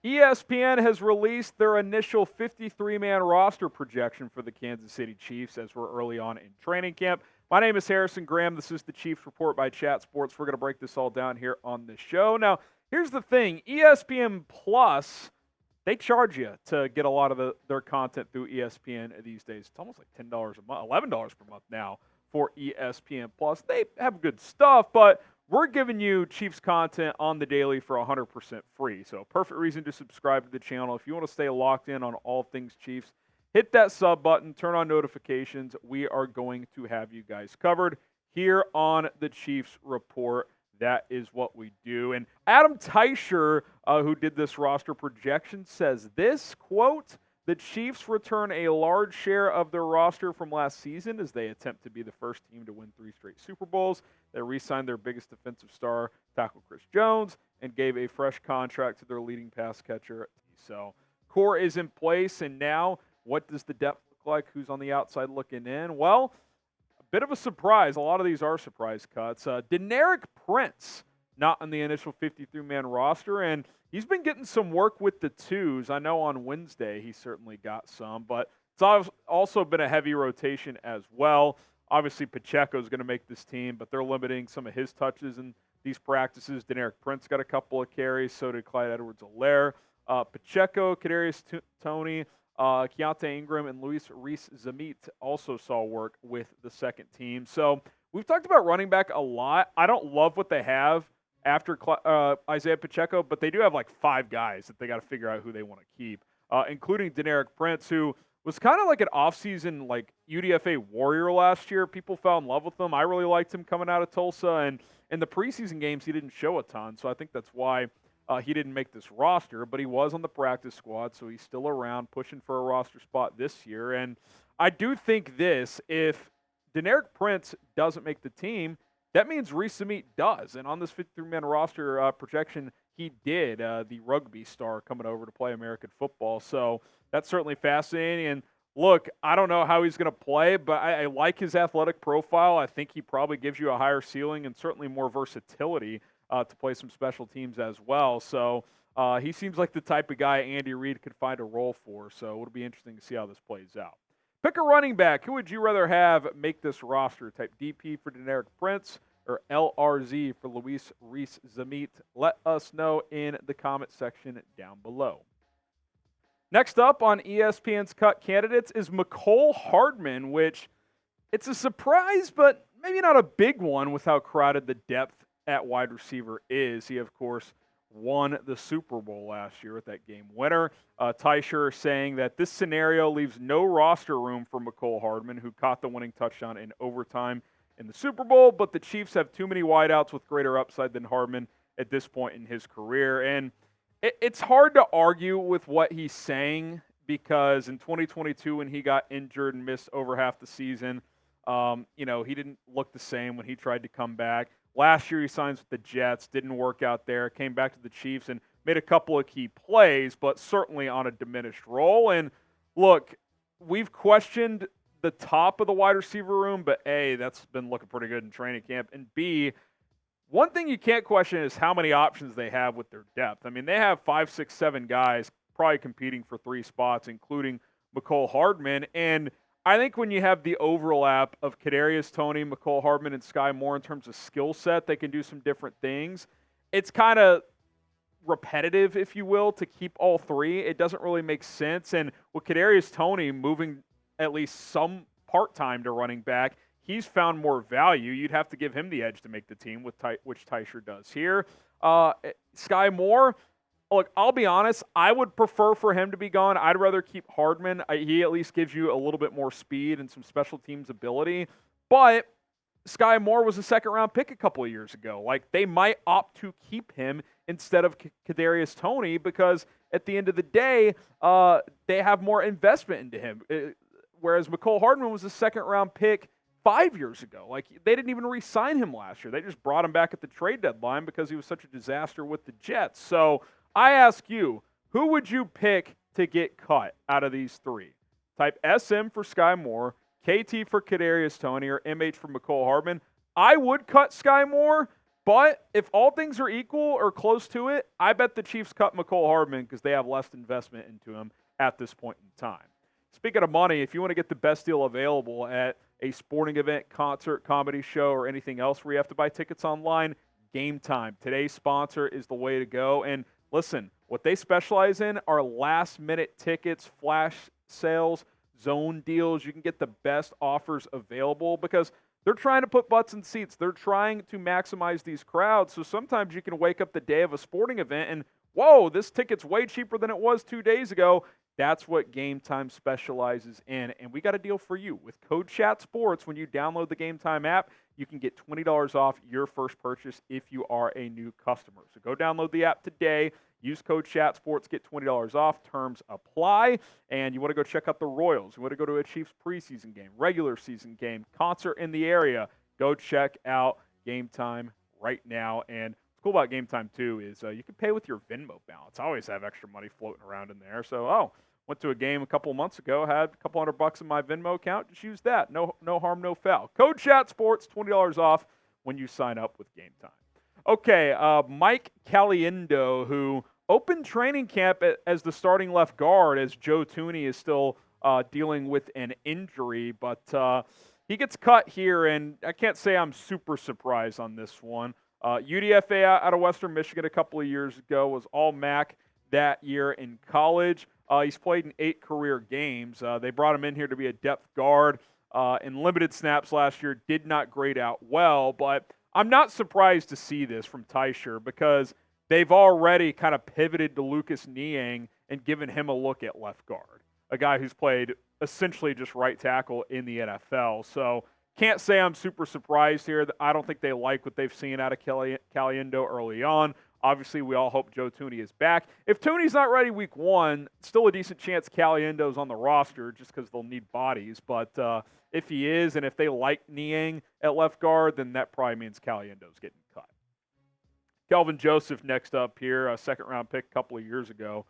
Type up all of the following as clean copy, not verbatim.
ESPN has released their initial 53-man roster projection for the Kansas City Chiefs as we're early on in training camp. My name is Harrison Graham. This is the Chiefs Report by Chat Sports. We're going to break this all down here on the show. Now, here's the thing. ESPN Plus, they charge you to get a lot of their content through ESPN these days. It's almost like $10 a month, $11 per month now for ESPN Plus. They have good stuff, but we're giving you Chiefs content on the daily for 100% free. So perfect reason to subscribe to the channel. If you want to stay locked in on all things Chiefs, hit that sub button, turn on notifications. We are going to have you guys covered here on the Chiefs Report. That is what we do. And Adam Teicher, who did this roster projection, says this, quote, "The Chiefs return a large share of their roster from last season as they attempt to be the first team to win 3 straight Super Bowls. They re-signed their biggest defensive star, tackle Chris Jones, and gave a fresh contract to their leading pass catcher." So core is in place, and now what does the depth look like? Who's on the outside looking in? Well, a bit of a surprise. A lot of these are surprise cuts. Deneric Prince, not on the initial 53-man roster, and he's been getting some work with the twos. I know on Wednesday he certainly got some, but it's also been a heavy rotation as well. Obviously, Pacheco is going to make this team, but they're limiting some of his touches in these practices. Deneric Prince got a couple of carries, so did Clyde Edwards-Helaire. Pacheco, Kadarius Toney, Keontae Ingram, and Luis Reese-Zamit also saw work with the second team. So we've talked about running back a lot. I don't love what they have after Isaiah Pacheco, but they do have like 5 guys that they got to figure out who they want to keep, including Deneric Prince, who was kind of like an offseason like UDFA warrior last year. People fell in love with him. I really liked him coming out of Tulsa, and in the preseason games he didn't show a ton, so I think that's why he didn't make this roster, but he was on the practice squad, so he's still around pushing for a roster spot this year. And I do think this, if Deneric Prince doesn't make the team, that means Reese-Zamit does. And on this 53-man roster projection, he did, the rugby star coming over to play American football. So that's certainly fascinating. And look, I don't know how he's going to play, but I like his athletic profile. I think he probably gives you a higher ceiling and certainly more versatility to play some special teams as well. So he seems like the type of guy Andy Reid could find a role for. So it'll be interesting to see how this plays out. Pick a running back. Who would you rather have make this roster? Type DP for Deneric Prince or LRZ for Luis Reese-Zamit. Let us know in the comment section down below. Next up on ESPN's Cut Candidates is Mecole Hardman, which it's a surprise, but maybe not a big one with how crowded the depth at wide receiver is. He, of course, won the Super Bowl last year with that game winner. Teicher saying that this scenario leaves no roster room for Mecole Hardman, who caught the winning touchdown in overtime in the Super Bowl, but the Chiefs have too many wideouts with greater upside than Hardman at this point in his career. And it's hard to argue with what he's saying because in 2022 when he got injured and missed over half the season, he didn't look the same when he tried to come back. Last year he signs with the Jets, didn't work out there, came back to the Chiefs and made a couple of key plays, but certainly on a diminished role. And look, we've questioned the top of the wide receiver room, but A, that's been looking pretty good in training camp, and B, one thing you can't question is how many options they have with their depth. I mean, they have 5, 6, 7 guys probably competing for 3 spots, including Mecole Hardman. And I think when you have the overlap of Kadarius Toney, Mecole Hardman, and Skyy Moore in terms of skill set, they can do some different things. It's kind of repetitive, if you will, to keep all 3. It doesn't really make sense. And with Kadarius Toney moving at least some part-time to running back, he's found more value. You'd have to give him the edge to make the team, which Teicher does here. Skyy Moore, look, I'll be honest, I would prefer for him to be gone. I'd rather keep Hardman. He at least gives you a little bit more speed and some special teams ability. But Skyy Moore was a second-round pick a couple of years ago. Like, they might opt to keep him instead of Kadarius Toney because at the end of the day, they have more investment into him. Whereas Mecole Hardman was a second-round pick 5 years ago. Like, they didn't even re-sign him last year. They just brought him back at the trade deadline because he was such a disaster with the Jets. So I ask you, who would you pick to get cut out of these 3? Type SM for Skyy Moore, KT for Kadarius Toney, or MH for Mecole Hardman. I would cut Skyy Moore, But if all things are equal or close to it, I bet the Chiefs cut Mecole Hardman because they have less investment into him at this point in time. Speaking of money, if you want to get the best deal available at a sporting event, concert, comedy show, or anything else where you have to buy tickets online, Game Time. Today's sponsor is the way to go. And listen, what they specialize in are last-minute tickets, flash sales, zone deals. You can get the best offers available because they're trying to put butts in seats. They're trying to maximize these crowds. So sometimes you can wake up the day of a sporting event and, whoa, this ticket's way cheaper than it was 2 days ago. That's what Game Time specializes in. And we got a deal for you. With code ChatSports, when you download the Game Time app, you can get $20 off your first purchase if you are a new customer. So go download the app today. Use code ChatSports, get $20 off. Terms apply. And you want to go check out the Royals. You want to go to a Chiefs preseason game, regular season game, concert in the area. Go check out Game Time right now. And what's cool about Game Time, too, is you can pay with your Venmo balance. I always have extra money floating around in there. So, went to a game a couple of months ago, had a couple $100 in my Venmo account. Just use that. No harm, no foul. Code ChatSports, $20 off when you sign up with Game Time. Okay, Mike Caliendo, who opened training camp as the starting left guard as Joe Toney is still dealing with an injury, but he gets cut here, and I can't say I'm super surprised on this one. UDFA out of Western Michigan a couple of years ago, was all MAC that year in college. He's played in 8 career games. They brought him in here to be a depth guard in limited snaps last year. Did not grade out well, but I'm not surprised to see this from Teicher because they've already kind of pivoted to Lucas Niang and given him a look at left guard, a guy who's played essentially just right tackle in the NFL. So can't say I'm super surprised here. I don't think they like what they've seen out of Caliendo early on. Obviously, we all hope Joe Toney is back. If Toney's not ready week 1, still a decent chance Caliendo's on the roster just because they'll need bodies. But if he is, and if they like Niang at left guard, then that probably means Caliendo's getting cut. Kelvin Joseph next up here, a second-round pick a couple of years ago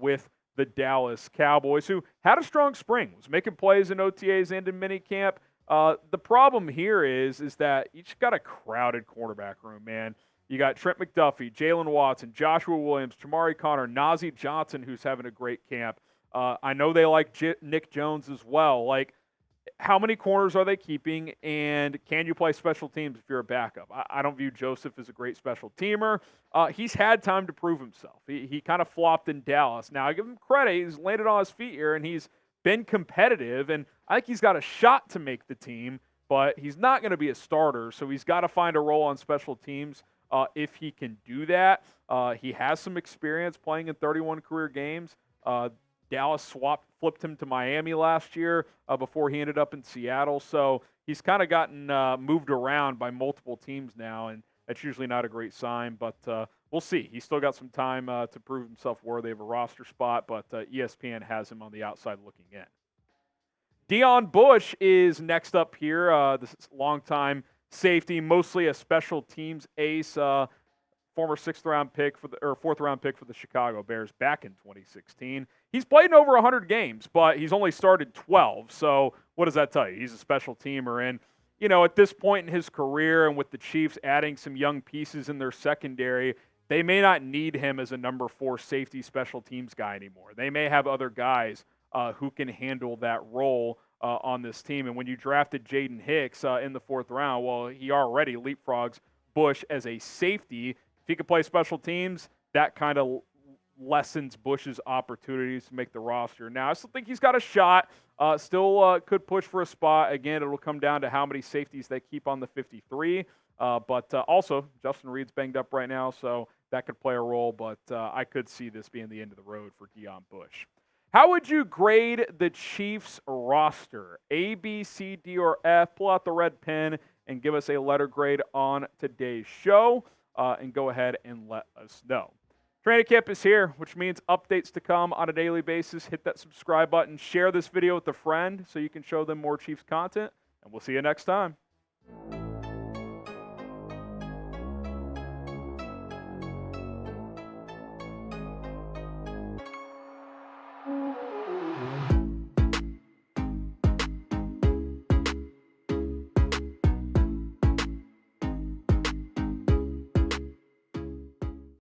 with the Dallas Cowboys, who had a strong spring, was making plays in OTAs and in minicamp. The problem here is that you just got a crowded quarterback room, man. You got Trent McDuffie, Jalen Watson, Joshua Williams, Jamari Connor, Nazeeh Johnson, who's having a great camp. I know they like Nick Jones as well. Like, how many corners are they keeping, and can you play special teams if you're a backup? I don't view Joseph as a great special teamer. He's had time to prove himself. He kind of flopped in Dallas. Now, I give him credit. He's landed on his feet here, and he's been competitive, and I think he's got a shot to make the team, but he's not going to be a starter, so he's got to find a role on special teams. If he can do that, he has some experience playing in 31 career games. Dallas flipped him to Miami last year before he ended up in Seattle. So he's kind of gotten moved around by multiple teams now, and that's usually not a great sign. But we'll see. He's still got some time to prove himself worthy of a roster spot, but ESPN has him on the outside looking in. Deon Bush is next up here. This is longtime safety, mostly a special teams ace, former 4th-round pick for the Chicago Bears back in 2016. He's played in over 100 games, but he's only started 12. So what does that tell you? He's a special teamer. And, at this point in his career and with the Chiefs adding some young pieces in their secondary, they may not need him as a number 4 safety special teams guy anymore. They may have other guys who can handle that role on this team. And when you drafted Jaden Hicks in the 4th round, well, he already leapfrogs Bush as a safety. If he could play special teams, that kind of lessens Bush's opportunities to make the roster. Now, I still think he's got a shot. Still could push for a spot. Again, it'll come down to how many safeties they keep on the 53. But also, Justin Reed's banged up right now, so that could play a role. But I could see this being the end of the road for Deon Bush. How would you grade the Chiefs roster? A, B, C, D, or F? Pull out the red pen and give us a letter grade on today's show. And go ahead and let us know. Training camp is here, which means updates to come on a daily basis. Hit that subscribe button. Share this video with a friend so you can show them more Chiefs content. And we'll see you next time.